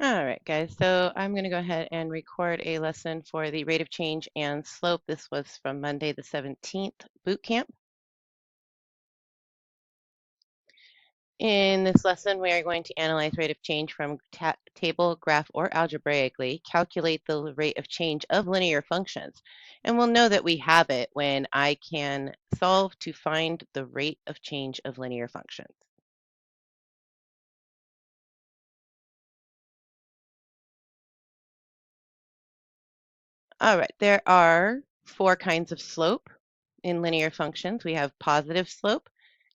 All right, guys, so I'm going to go ahead and record a lesson for the rate of change and slope. This was from Monday the 17th boot camp. In this lesson, we are going to analyze rate of change from table, graph, or algebraically, calculate the rate of change of linear functions. And we'll know that we have it when I can solve to find the rate of change of linear functions. All right, there are four kinds of slope in linear functions. We have positive slope,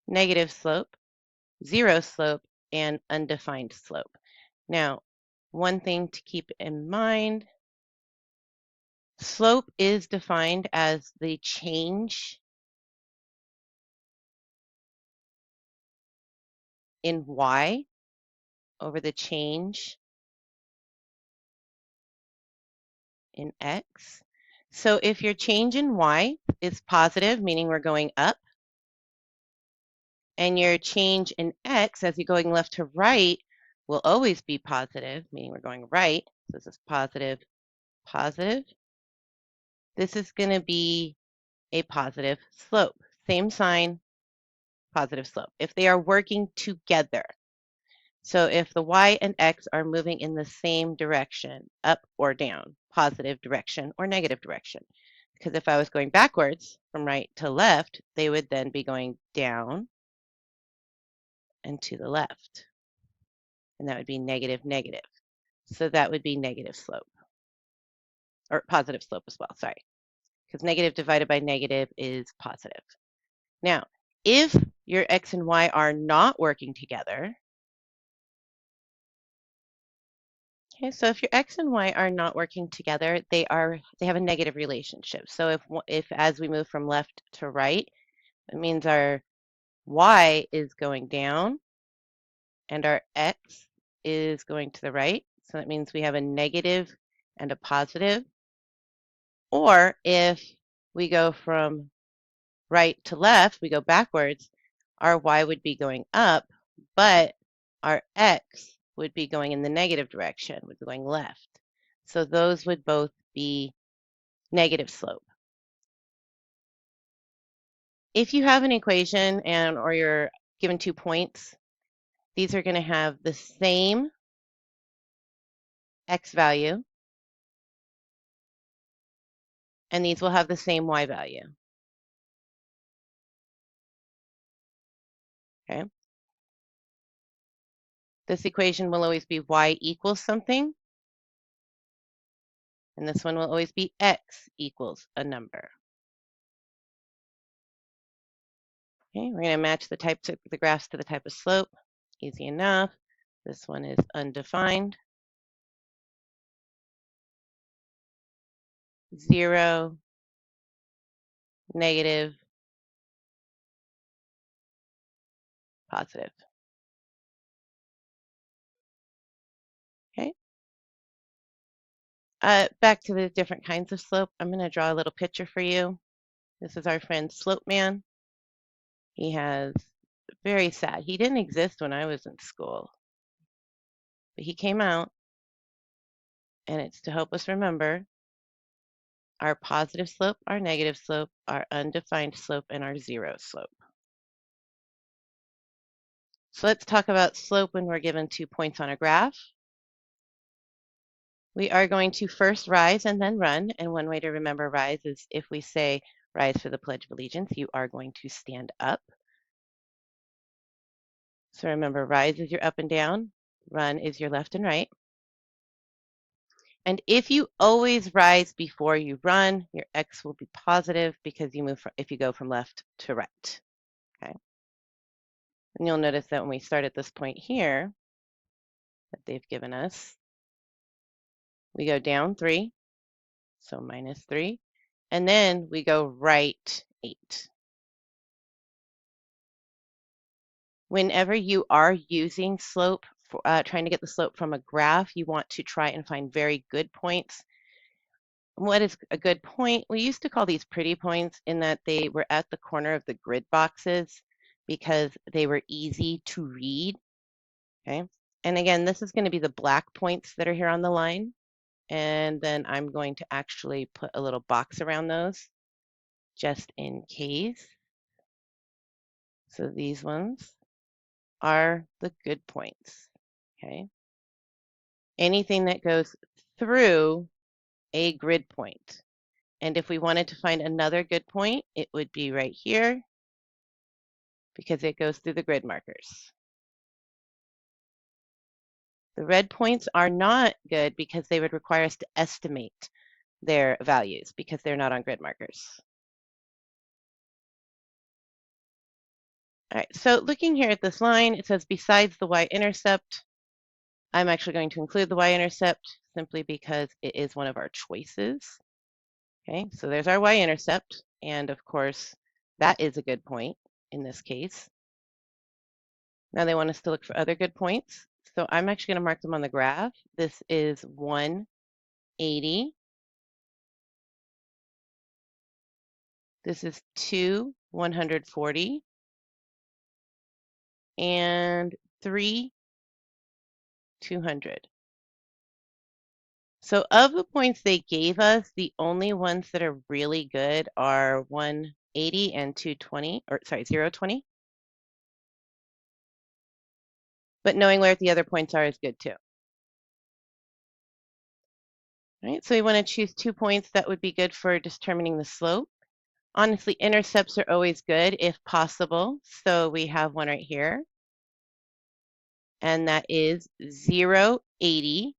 negative slope, zero slope, and undefined slope. Now, one thing to keep in mind, slope is defined as the change in y over the change in x. So if your change in y is positive, meaning we're going up, and your change in x as you're going left to right will always be positive, meaning we're going right. So this is positive, positive. This is going to be a positive slope. Same sign, positive slope. If they are working together. So if the y and x are moving in the same direction, up or down, positive direction or negative direction. Because if I was going backwards from right to left, they would then be going down and to the left. And that would be negative, negative. So that would be negative slope, or positive slope as well, sorry. Because negative divided by negative is positive. Now, if your x and y are not working together, okay, so if your x and y are not working together, they have a negative relationship. So if as we move from left to right, it means our y is going down and our x is going to the right. So that means we have a negative and a positive. Or if we go from right to left, we go backwards, our y would be going up, but our x would be going in the negative direction, would be going left. So those would both be negative slope. If you have an equation or you're given 2 points, these are going to have the same x value, and these will have the same y value. Okay. This equation will always be y equals something, and this one will always be x equals a number. Okay, we're going to match the types of the graphs to the type of slope. Easy enough. This one is undefined. 0, negative, positive. Okay. Back to the different kinds of slope. I'm going to draw a little picture for you. This is our friend Slope Man. He has very sad. He didn't exist when I was in school, but he came out, and it's to help us remember our positive slope, our negative slope, our undefined slope, and our zero slope. So let's talk about slope when we're given 2 points on a graph. We are going to first rise and then run. And one way to remember rise is if we say rise for the Pledge of Allegiance, you are going to stand up. So remember, rise is your up and down, run is your left and right. And if you always rise before you run, your x will be positive because you move if you go from left to right. Okay. And you'll notice that when we start at this point here that they've given us, we go down 3, so -3, and then we go right 8. Whenever you are using slope, trying to get the slope from a graph, you want to try and find very good points. What is a good point? We used to call these pretty points in that they were at the corner of the grid boxes because they were easy to read. Okay. And again, this is going to be the black points that are here on the line. And then I'm going to actually put a little box around those just in case. So these ones are the good points, okay? Anything that goes through a grid point. And if we wanted to find another good point, it would be right here because it goes through the grid markers. The red points are not good because they would require us to estimate their values because they're not on grid markers. All right, so looking here at this line, it says besides the y-intercept, I'm actually going to include the y-intercept simply because it is one of our choices. Okay, so there's our y-intercept, and of course, that is a good point in this case. Now they want us to look for other good points, so I'm actually going to mark them on the graph. This is 180. This is 2, 140, and 3, 200. So of the points they gave us, the only ones that are really good are 180 and 220, or sorry, 020. But knowing where the other points are is good too. All right, so we want to choose 2 points that would be good for determining the slope. Honestly, intercepts are always good if possible. So we have one right here, and that is 080.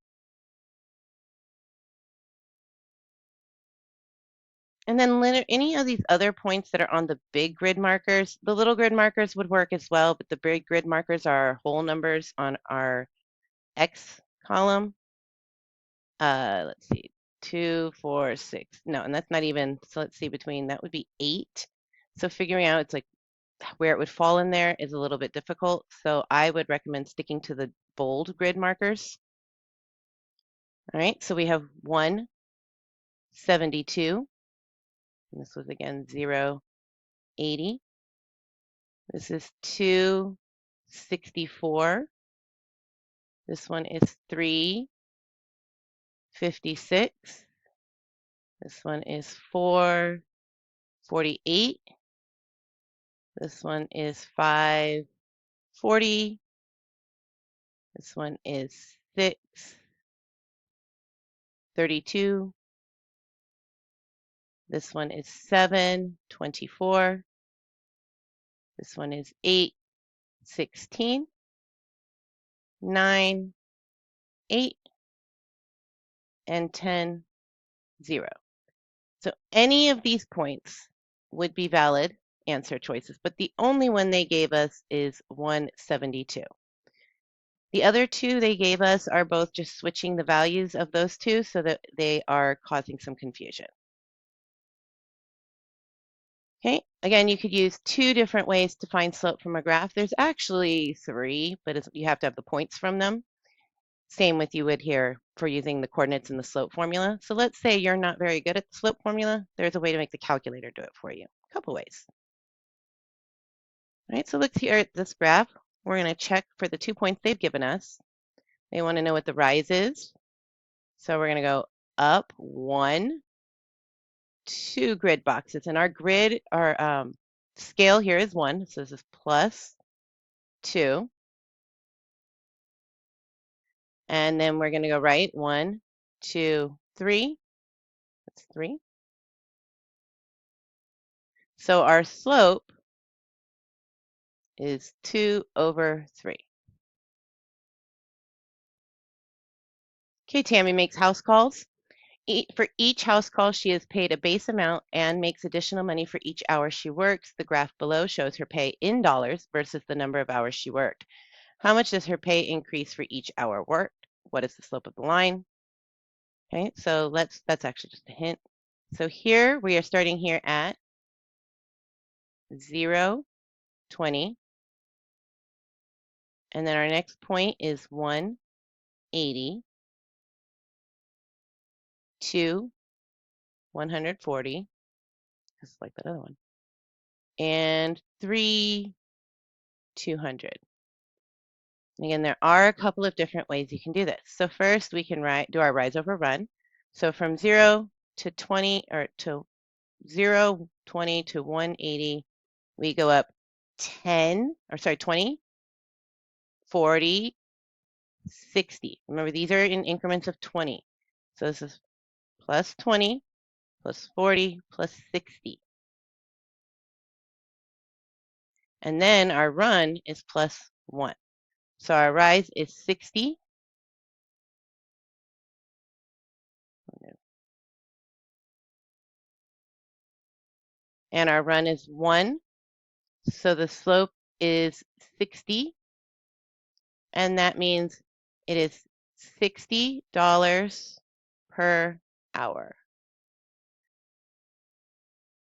And then any of these other points that are on the big grid markers, the little grid markers would work as well, but the big grid markers are our whole numbers on our X column. Let's see, 2, 4, 6. No, and that's not even, so let's see, between that would be 8. So figuring out it's like where it would fall in there is a little bit difficult. So I would recommend sticking to the bold grid markers. All right, so we have 172. And this was again 080. This is 264. This one is 356. This one is 448. This one is 540. This one is 632. This one is 724. This one is 816. 9, 8, and 10, 0. So any of these points would be valid answer choices, but the only one they gave us is 172. The other two they gave us are both just switching the values of those two so that they are causing some confusion. Okay, again, you could use 2 different ways to find slope from a graph. There's actually 3, but you have to have the points from them. Same with you would here for using the coordinates in the slope formula. So let's say you're not very good at the slope formula. There's a way to make the calculator do it for you. A couple ways. All right, so look here at this graph. We're going to check for the 2 points they've given us. They want to know what the rise is. So we're going to go up 1, 2 grid boxes. And our grid, our scale here is 1. So this is plus 2. And then we're going to go right 1, 2, 3. That's 3. So our slope is 2/3. Okay, Tammy makes house calls. For each house call, she is paid a base amount and makes additional money for each hour she works. The graph below shows her pay in dollars versus the number of hours she worked. How much does her pay increase for each hour worked? What is the slope of the line? Okay, so that's actually just a hint. So here we are starting here at 020. And then our next point is 180. 2, 140, just like that other one, and 3, 200. Again, there are a couple of different ways you can do this. So first we can do our rise over run. So from 0 to 20 or to 0, 20 to 180, we go up 10, or sorry, 20, 40, 60. Remember, these are in increments of 20. So this is plus 20, plus 40, plus 60. And then our run is plus 1. So our rise is 60. And our run is 1. So the slope is 60. And that means it is $60 per hour.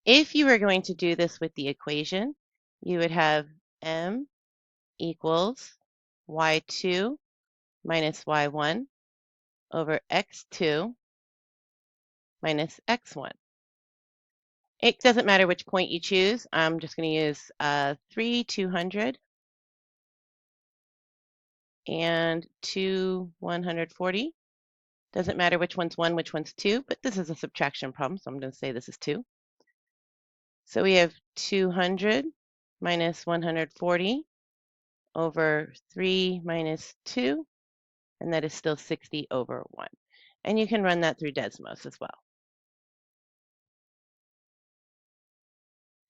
If you were going to do this with the equation, you would have m equals y2 minus y1 over x2 minus x1. It doesn't matter which point you choose. I'm just going to use 3 200 and 2 140. Doesn't matter which one's 1, which one's 2, but this is a subtraction problem, so I'm going to say this is 2. So we have 200 minus 140 over 3 minus 2, and that is still 60 over 1. And you can run that through Desmos as well.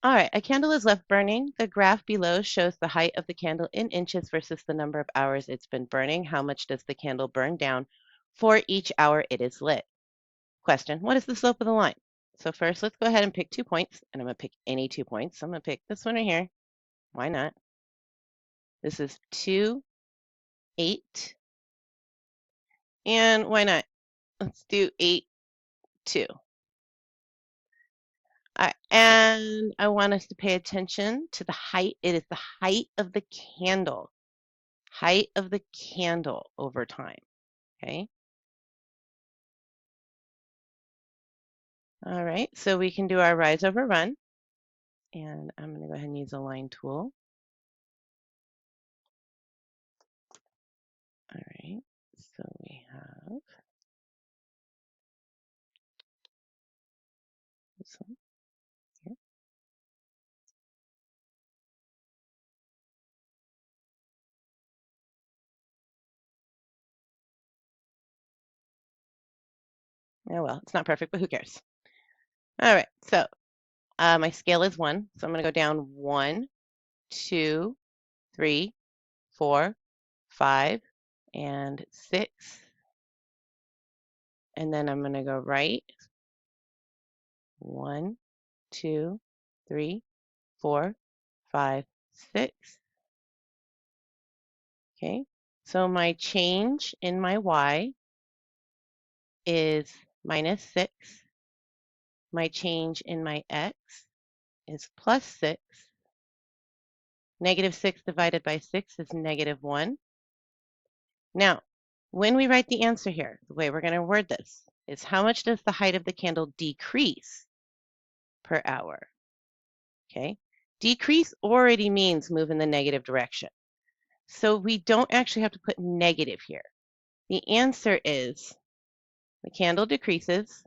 All right, a candle is left burning. The graph below shows the height of the candle in inches versus the number of hours it's been burning. How much does the candle burn down for each hour it is lit? Question, what is the slope of the line? So first, let's go ahead and pick 2 points, and I'm going to pick any 2 points. I'm going to pick this one right here. Why not? This is 2, 8. And why not? Let's do 8, 2. And I want us to pay attention to the height. It is the height of the candle. Height of the candle over time. Okay. All right. So we can do our rise over run. And I'm going to go ahead and use a line tool. All right. So we have this one here. Oh, well, it's not perfect, but who cares? All right. So my scale is 1. So I'm going to go down 1, 2, 3, 4, 5, and 6. And then I'm going to go right. 1, 2, 3, 4, 5, 6. Okay. So my change in my y is minus 6. My change in my x is plus 6. Negative 6 divided by 6 is negative 1. Now, when we write the answer here, the way we're going to word this is how much does the height of the candle decrease per hour? Okay. Decrease already means move in the negative direction. So we don't actually have to put negative here. The answer is the candle decreases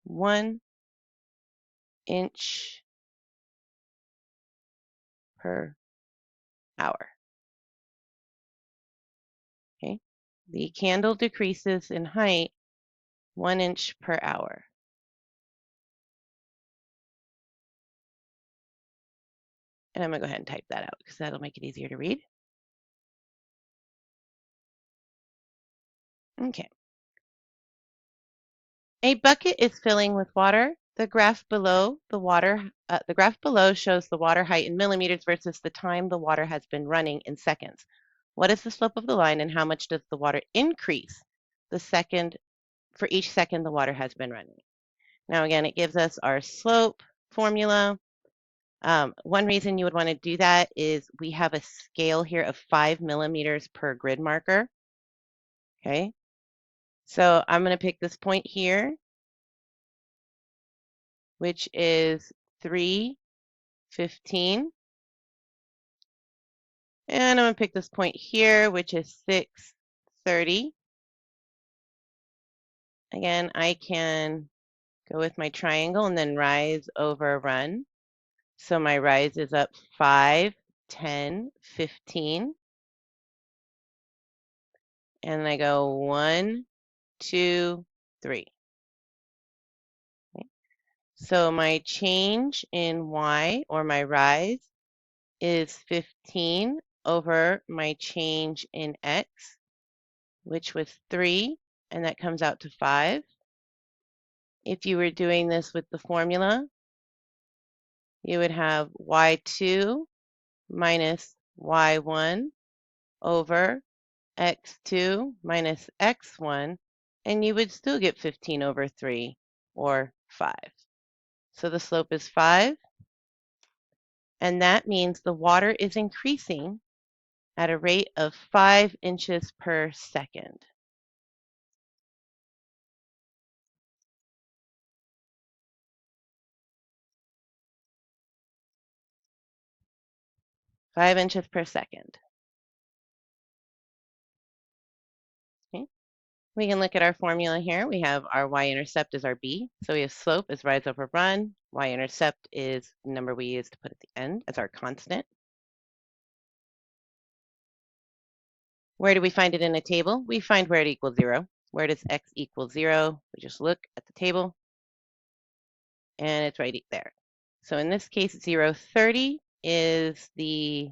one inch per hour. Okay. The candle decreases in height 1 inch per hour. And I'm going to go ahead and type that out because that'll make it easier to read. Okay. A bucket is filling with water. The graph below shows the water height in millimeters versus the time the water has been running in seconds. What is the slope of the line and how much does the water increase for each second the water has been running? Now again, it gives us our slope formula. One reason you would want to do that is we have a scale here of 5 millimeters per grid marker. Okay, so I'm going to pick this point here, which is 3:15. And I'm going to pick this point here, which is 6:30. Again, I can go with my triangle and then rise over run. So my rise is up 5, 10, 15. And I go 1, 2, 3. Okay. So my change in y, or my rise, is 15 over my change in x, which was 3, and that comes out to 5. If you were doing this with the formula, you would have y2 minus y1 over x2 minus x1, and you would still get 15 over 3, or 5. So the slope is 5, and that means the water is increasing at a rate of 5 inches per second. Five inches per second. Okay. We can look at our formula here. We have our y-intercept is our b. So we have slope is rise over run. Y-intercept is the number we use to put at the end as our constant. Where do we find it in a table? We find where it equals 0. Where does x equal 0? We just look at the table, and it's right there. So in this case, 0.30 is the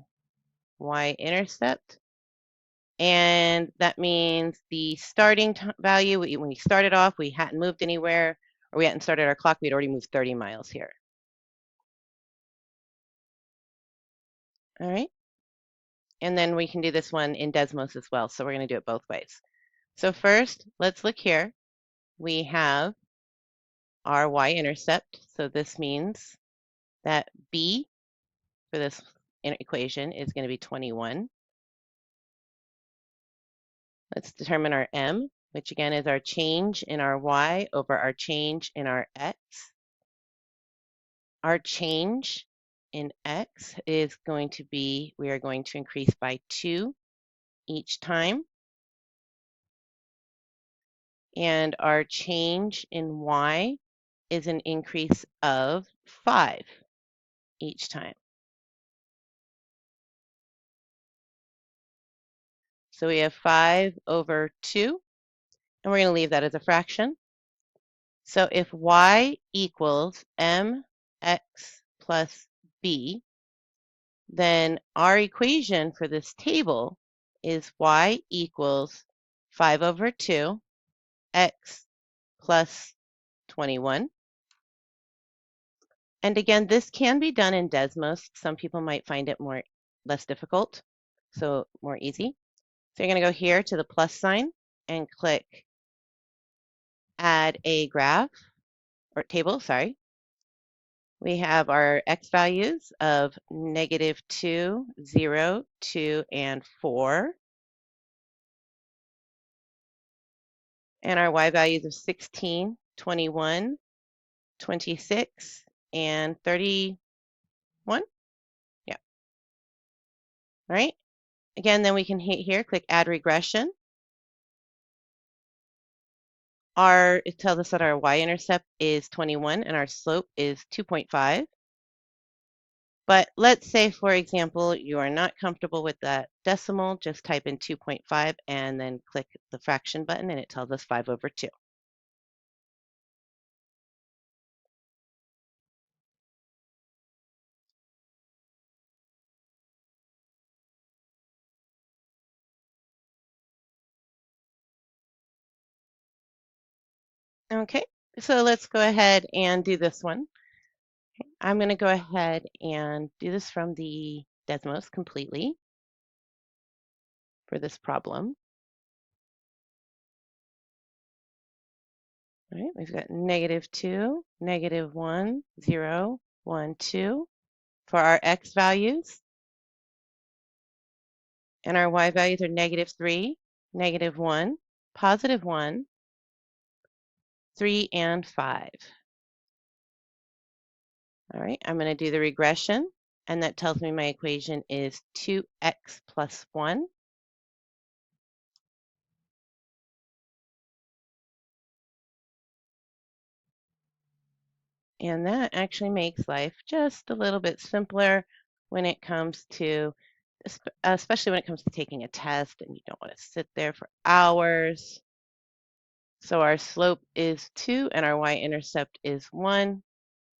y-intercept. And that means the starting value, when we started off, we hadn't moved anywhere, or we hadn't started our clock, we'd already moved 30 miles here. All right. And then we can do this one in Desmos as well. So we're going to do it both ways. So first, let's look here. We have our y-intercept. So this means that b for this equation is going to be 21. Let's determine our m, which again is our change in our y over our change in our x. Our change in x is going to be, we are going to increase by 2 each time. And our change in y is an increase of 5 each time. So we have 5 over 2, and we're going to leave that as a fraction. So if y equals mx plus b, then our equation for this table is y equals 5 over 2 x plus 21. And again, this can be done in Desmos. Some people might find it less difficult, so more easy. So you're going to go here to the plus sign and click add a graph, or table, sorry. We have our x values of -2, 0, 2, and 4. And our y values of 16, 21, 26, and 31. Yeah. All right. Again, then we can hit here, click add regression. It tells us that our y-intercept is 21 and our slope is 2.5. But let's say, for example, you are not comfortable with that decimal, just type in 2.5 and then click the fraction button, and it tells us 5 over 2. Okay, so let's go ahead and do this one. Okay, I'm going to go ahead and do this from the Desmos completely for this problem. All right, we've got -2, -1, 0, 1, 2 for our x values. And our y values are -3, -1, positive 1, 3, and 5. All right, I'm going to do the regression, and that tells me my equation is 2x plus 1. And that actually makes life just a little bit simpler when it comes to, especially when it comes to taking a test and you don't want to sit there for hours. So our slope is 2 and our y-intercept is 1.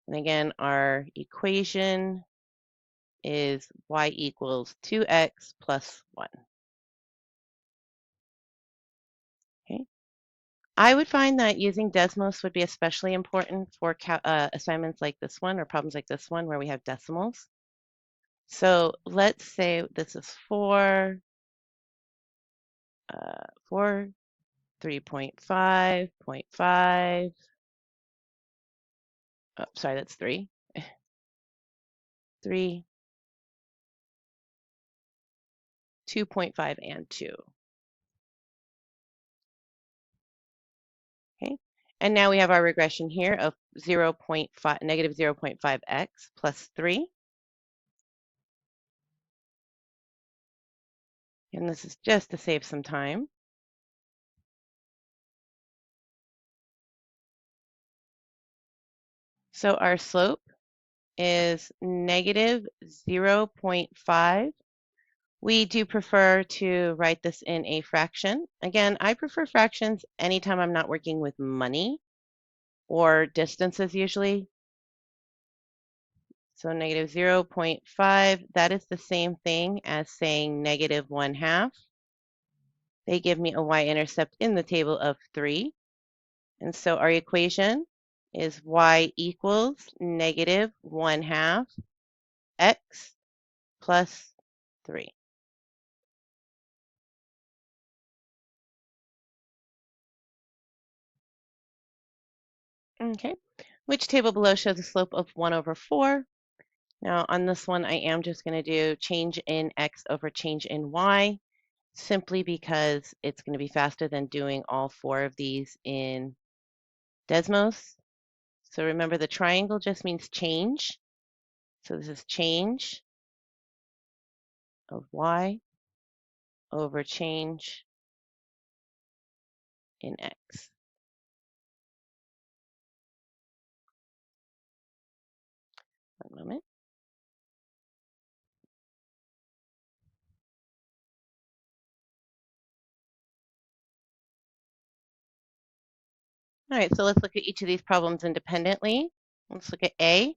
And again, our equation is y equals 2x plus 1. Okay. I would find that using Desmos would be especially important for assignments like this one or problems like this one where we have decimals. So let's say this is 4, 4, 3.5, 0.5. Oh, sorry, that's 3. 3, 2.5, and 2. Okay. And now we have our regression here of 0.5, negative 0.5x plus 3. And this is just to save some time. So our slope is negative 0.5. We do prefer to write this in a fraction. Again, I prefer fractions anytime I'm not working with money or distances usually. So negative 0.5, that is the same thing as saying negative 1/2. They give me a y-intercept in the table of 3. And so our equation is y equals negative 1/2 x plus 3. Okay, which table below shows a slope of 1 over 4. Now on this one, I am just going to do change in x over change in y, simply because it's going to be faster than doing all 4 of these in Desmos. So remember, the triangle just means change. So this is change of y over change in x. One moment. All right, so let's look at each of these problems independently. Let's look at A.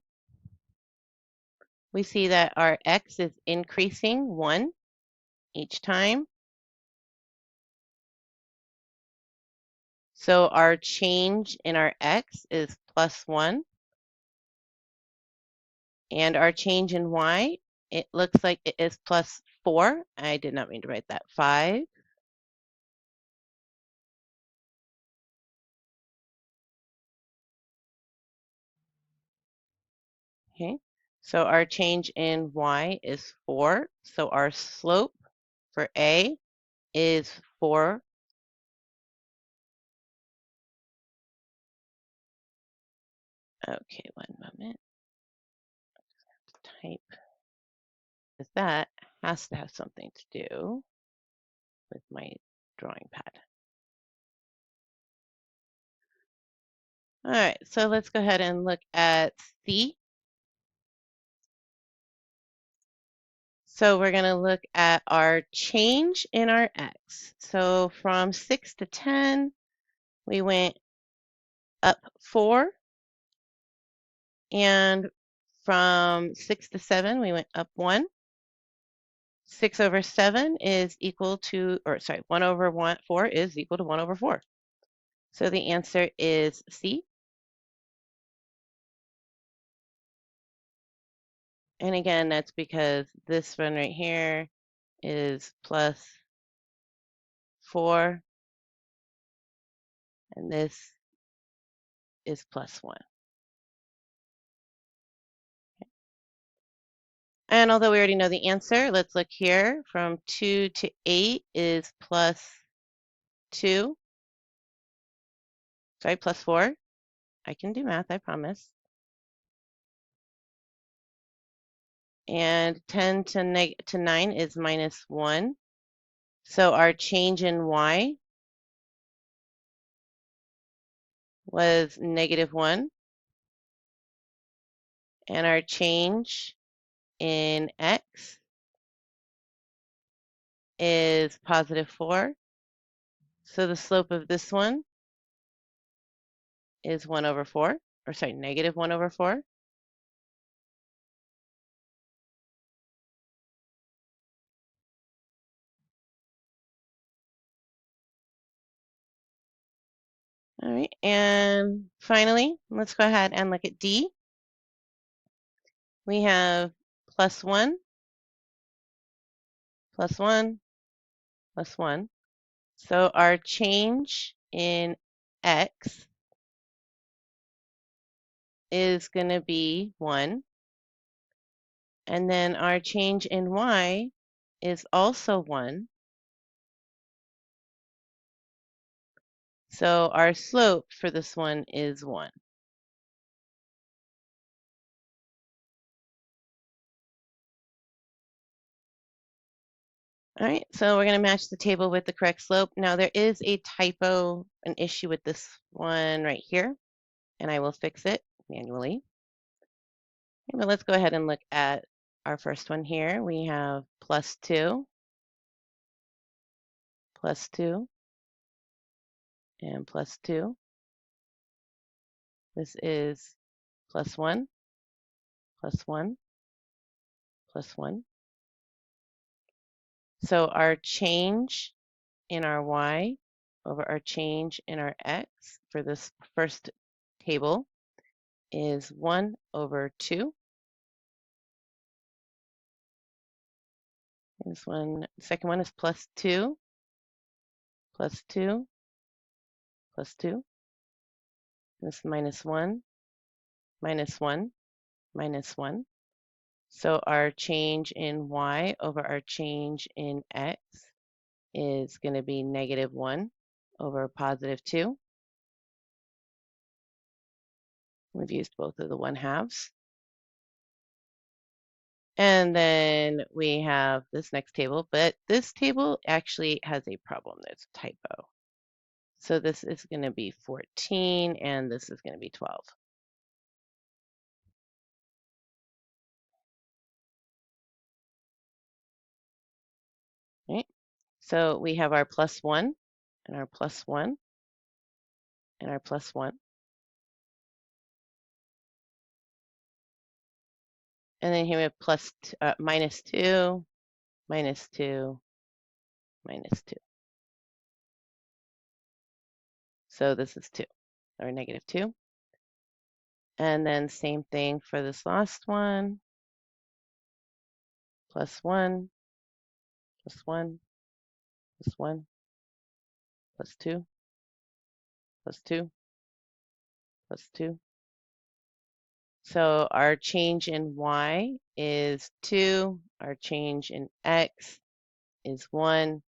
We see that our x is increasing 1 each time. So our change in our x is plus 1. And our change in y, it looks like it is plus 4. I did not mean to write that. 5. Okay, so our change in y is 4. So our slope for A is 4. Okay, one moment. Type, because that has to have something to do with my drawing pad. All right, so let's go ahead and look at C. So we're going to look at our change in our x. So from 6 to 10, we went up 4. And from 6 to 7, we went up 1. 6 over 7 is equal to, or sorry, 1 over 4 is equal to 1 over 4. So the answer is C. And again, that's because this one right here is plus 4, and this is plus 1. And although we already know the answer, let's look here. From 2 to 8 is plus 2. Sorry, plus 4. I can do math, I promise. And 10 to 9 is minus 1. So our change in y was -1. And our change in x is +4. So the slope of this one is 1/4, or sorry, -1/4. All right, and finally, let's go ahead and look at D. We have +1, +1, +1. So our change in x is going to be 1. And then our change in y is also 1. So our slope for this one is 1. All right, so we're going to match the table with the correct slope. Now there is a typo, an issue with this one right here, and I will fix it manually. Okay, but let's go ahead and look at our first one here. We have +2, +2, and +2. This is +1, +1, +1. So our change in our y over our change in our x for this first table is 1/2. This one, second one is +2, +2, +2. This -1, -1, -1. So our change in y over our change in x is going to be -1 over +2. We've used both of the 1/2s. And then we have this next table, but this table actually has a problem. There's a typo. So this is going to be 14, and this is going to be 12. Right? So we have our +1, and our +1, and our +1. And then here we have -2, -2, -2. So this is 2, or -2. And then same thing for this last one. +1, +1, +1, +2, +2, +2. So our change in y is 2, our change in x is 1,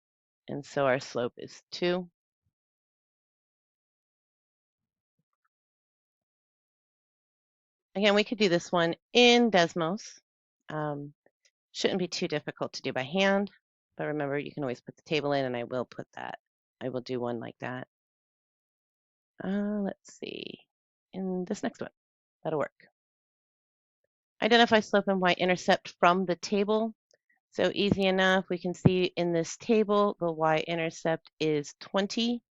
and so our slope is 2. Again, we could do this one in Desmos. Shouldn't be too difficult to do by hand, but remember, you can always put the table in, and I will put that. I will do one like that. Let's see. In this next one, that'll work. Identify slope and y-intercept from the table. So easy enough. We can see in this table, the y-intercept is 20.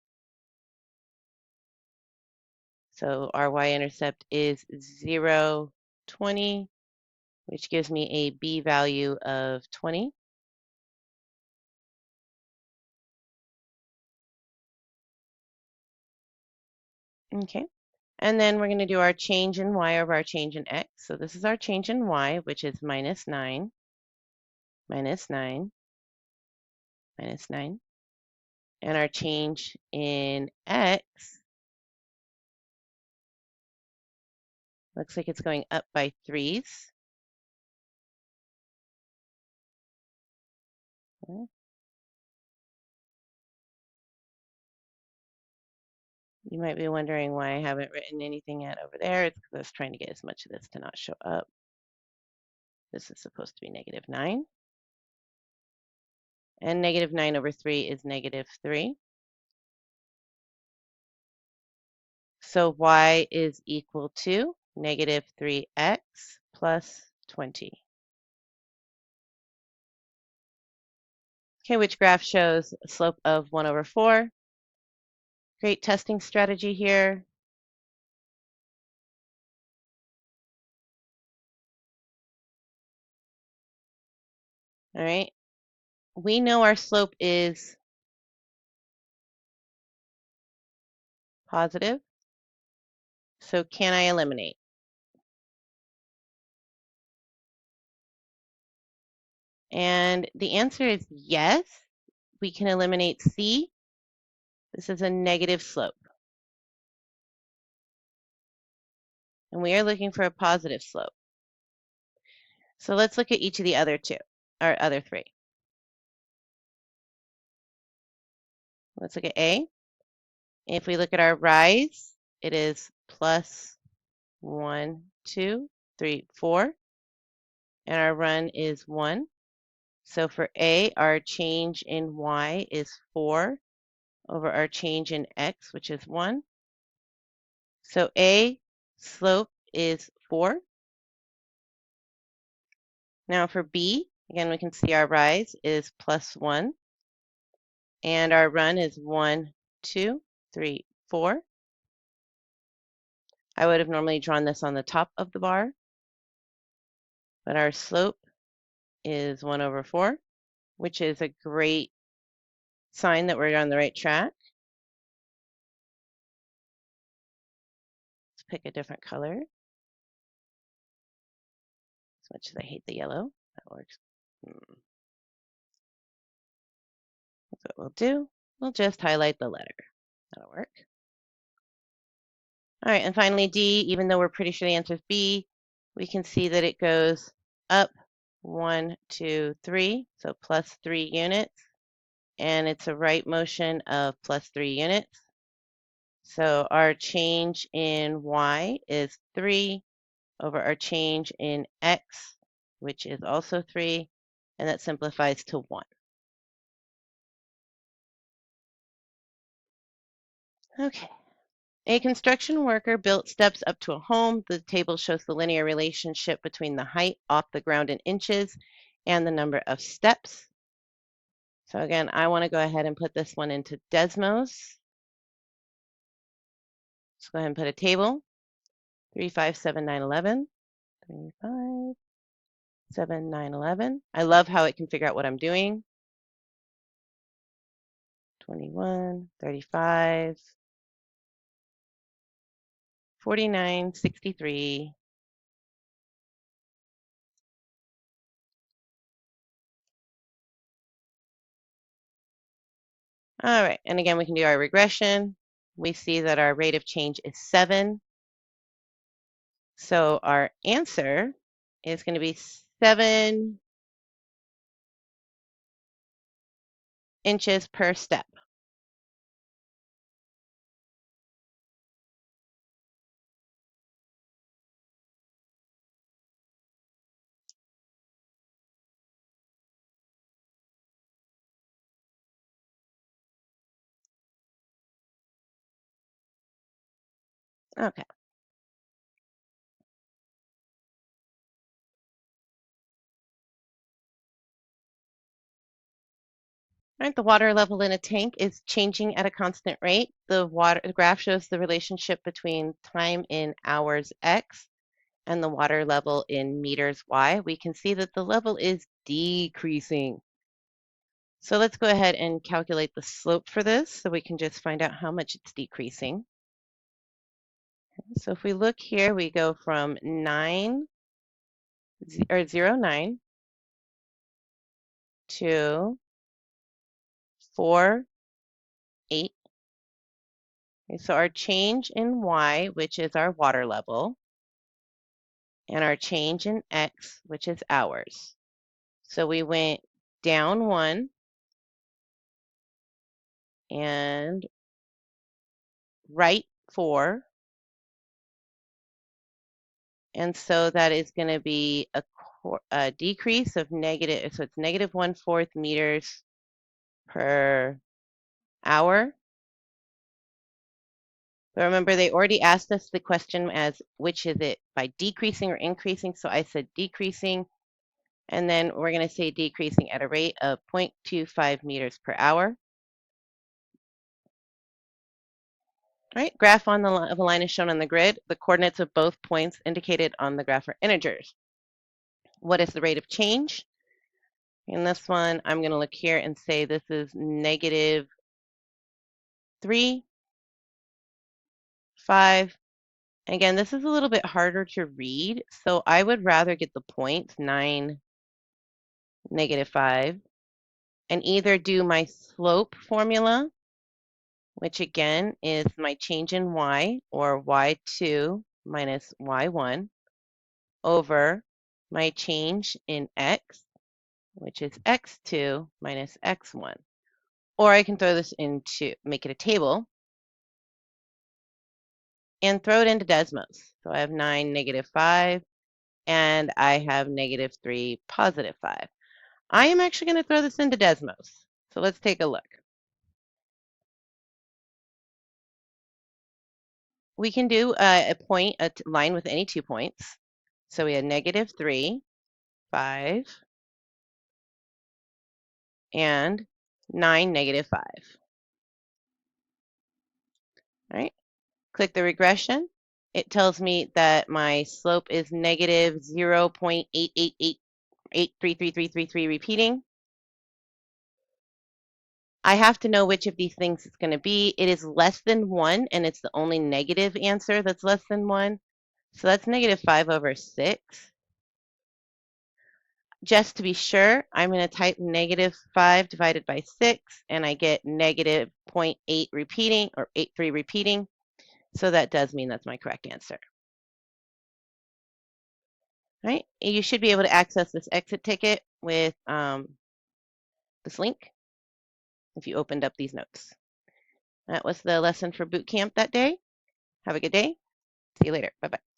So our y-intercept is 0, 20, which gives me a b value of 20. Okay. And then we're going to do our change in y over our change in x. So this is our change in y, which is -9, -9, -9. And our change in x looks like it's going up by 3s. Okay. You might be wondering why I haven't written anything yet over there. It's because I was trying to get as much of this to not show up. This is supposed to be -9. And -9 over 3 is -3. So y is equal to -3x plus 20. Okay, which graph shows a slope of 1 over 4. Great testing strategy here. All right. We know our slope is positive. So can I eliminate? And the answer is yes. We can eliminate C. This is a negative slope. And we are looking for a positive slope. So let's look at each of the other two, or other three. Let's look at A. If we look at our rise, it is plus 1, 2, 3, 4. And our run is 1. So for A, our change in Y is 4 over our change in X, which is 1. So A slope is 4. Now for B, again, we can see our rise is plus 1. And our run is 1, 2, 3, 4. I would have normally drawn this on the top of the bar, but our slope is 1 over 4, which is a great sign that we're on the right track. Let's pick a different color. As much as I hate the yellow, that works. That's what we'll do. We'll just highlight the letter. That'll work. All right, and finally D, even though we're pretty sure the answer is B, we can see that it goes up 1, 2, 3, so plus 3 units. And it's a right motion of plus 3 units. So our change in Y is 3 over our change in X, which is also 3, and that simplifies to 1. Okay. A construction worker built steps up to a home. The table shows the linear relationship between the height off the ground in inches and the number of steps. So again, I want to go ahead and put this one into Desmos. Let's go ahead and put a table. 3, 5, 7, 9, 11. 3, 5, 7, 9, 11. I love how it can figure out what I'm doing. 21, 35, 49, 63. All right, and again, we can do our regression. We see that our rate of change is 7. So our answer is going to be 7 inches per step. Okay. All right, the water level in a tank is changing at a constant rate. The graph shows the relationship between time in hours X and the water level in meters Y. We can see that the level is decreasing. So let's go ahead and calculate the slope for this so we can just find out how much it's decreasing. So if we look here, we go from 0, 9 to 4, 8. Okay, so our change in Y, which is our water level, and our change in X, which is hours. So we went down 1 and right 4. And so that is going to be a decrease of negative, so it's negative 1/4 meters per hour. But remember, they already asked us the question as which is it, by decreasing or increasing? So I said decreasing, and then we're going to say decreasing at a rate of 0.25 meters per hour. All right, graph on the of a line is shown on the grid. The coordinates of both points indicated on the graph are integers. What is the rate of change? In this one, I'm going to look here and say this is negative 3, 5. Again, this is a little bit harder to read, so I would rather get the points 9, negative 5, and either do my slope formula, which again is my change in y, or y2 minus y1, over my change in x, which is x2 minus x1. Or I can throw this into, make it a table, and throw it into Desmos. So I have 9, negative 5, and I have negative 3, positive 5. I am actually going to throw this into Desmos. So let's take a look. We can do a line with any 2 points. So we had negative 3, 5, and 9, negative 5. All right, click the regression. It tells me that my slope is negative 0.888833333 repeating. I have to know which of these things it's going to be. It is less than 1, and it's the only negative answer that's less than 1. So that's negative 5 over 6. Just to be sure, I'm going to type negative 5 divided by 6, and I get negative 0.8 repeating, or 83 repeating. So that does mean that's my correct answer. All right, you should be able to access this exit ticket with this link if you opened up these notes. That was the lesson for boot camp that day. Have a good day. See you later. Bye-bye.